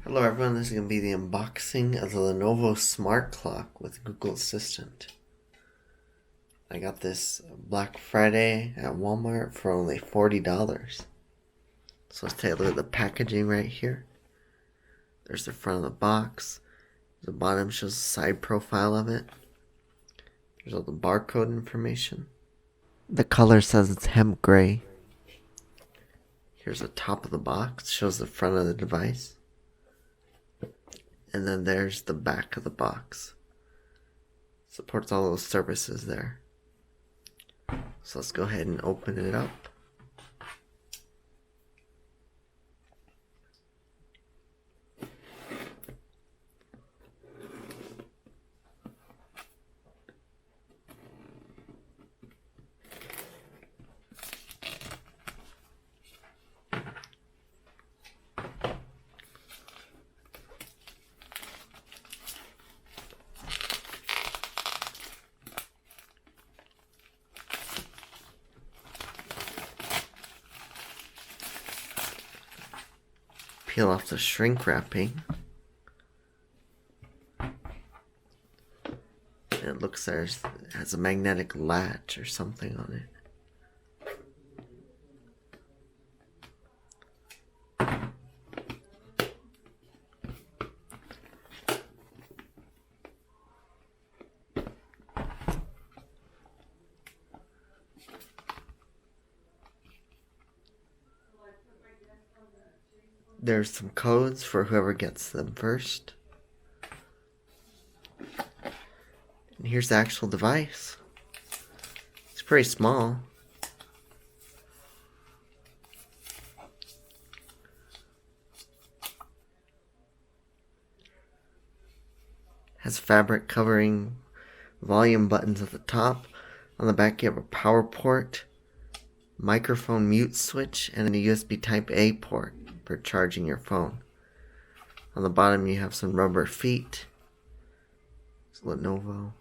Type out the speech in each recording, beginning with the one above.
Hello everyone, this is going to be the unboxing of the Lenovo Smart Clock with Google Assistant. I got this Black Friday at Walmart for only $40. So let's take a look at the packaging right here. There's the front of the box. The bottom shows the side profile of it. There's all the barcode information. The color says it's hemp gray. Here's the top of the box, shows the front of the device. And then there's the back of the box. Supports all those services there. So let's go ahead and open it up. Peel off the shrink wrapping. And it looks there it has a magnetic latch or something on it. There's some codes for whoever gets them first. And here's the actual device. It's pretty small. Has fabric covering volume buttons at the top. On the back you have a power port, microphone mute switch, and a USB Type-A port for charging your phone. On the bottom you have some rubber feet. It's Lenovo.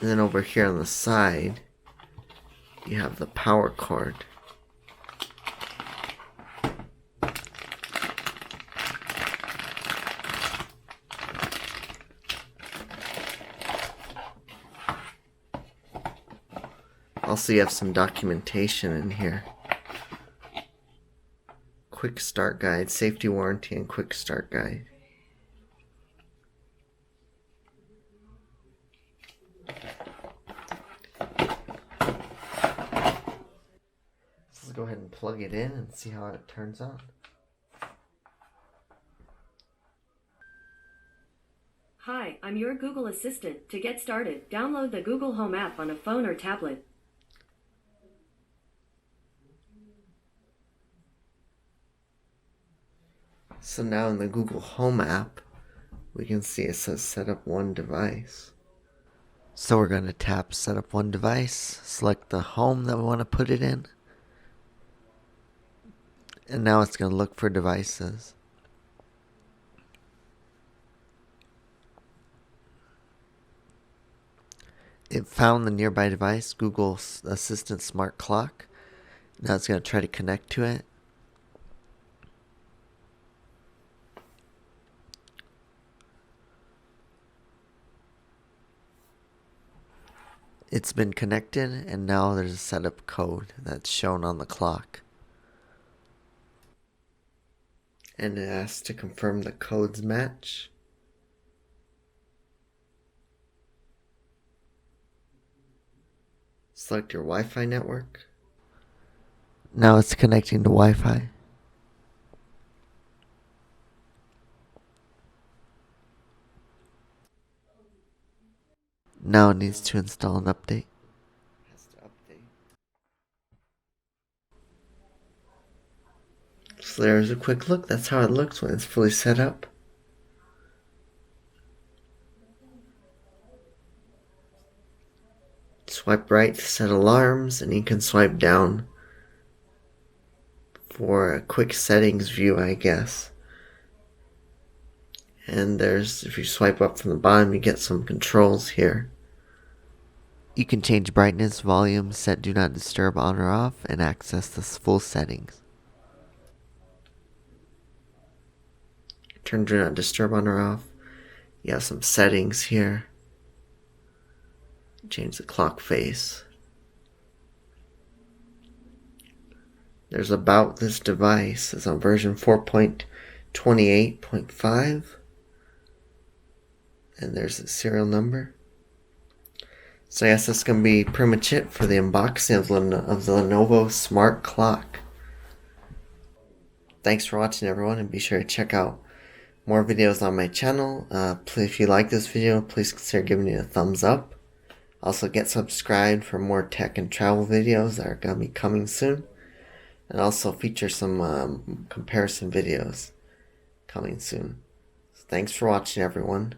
And then over here on the side you have the power cord. Also you have some documentation in here. Quick start guide, safety warranty, and quick start guide. Let's go ahead and plug it in and see how it turns out. Hi, I'm your Google Assistant. To get started, download the Google Home app on a phone or tablet. So now in the Google Home app, we can see it says set up one device. So we're going to tap set up one device, select the home that we want to put it in. And now it's going to look for devices. It found the nearby device, Google Assistant Smart Clock. Now it's going to try to connect to it. It's been connected, and now there's a setup code that's shown on the clock. And it asks to confirm the codes match. Select your Wi-Fi network. Now it's connecting to Wi-Fi. Now it needs to install an update. So there's a quick look. That's how it looks when it's fully set up. Swipe right to set alarms, and you can swipe down for a quick settings view, I guess. And if you swipe up from the bottom, you get some controls here. You can change brightness, volume, set do not disturb on or off, and access the full settings. Turn Do Not Disturb on or off. You have some settings here. Change the clock face. There's about this device. It's on version 4.28.5. And there's the serial number. So I guess that's going to be pretty much it for the unboxing of the Lenovo Smart Clock. Thanks for watching, everyone, and be sure to check out more videos on my channel. Please, if you like this video, please consider giving it a thumbs up. Also, get subscribed for more tech and travel videos that are going to be coming soon. And also feature some comparison videos coming soon. So thanks for watching, everyone.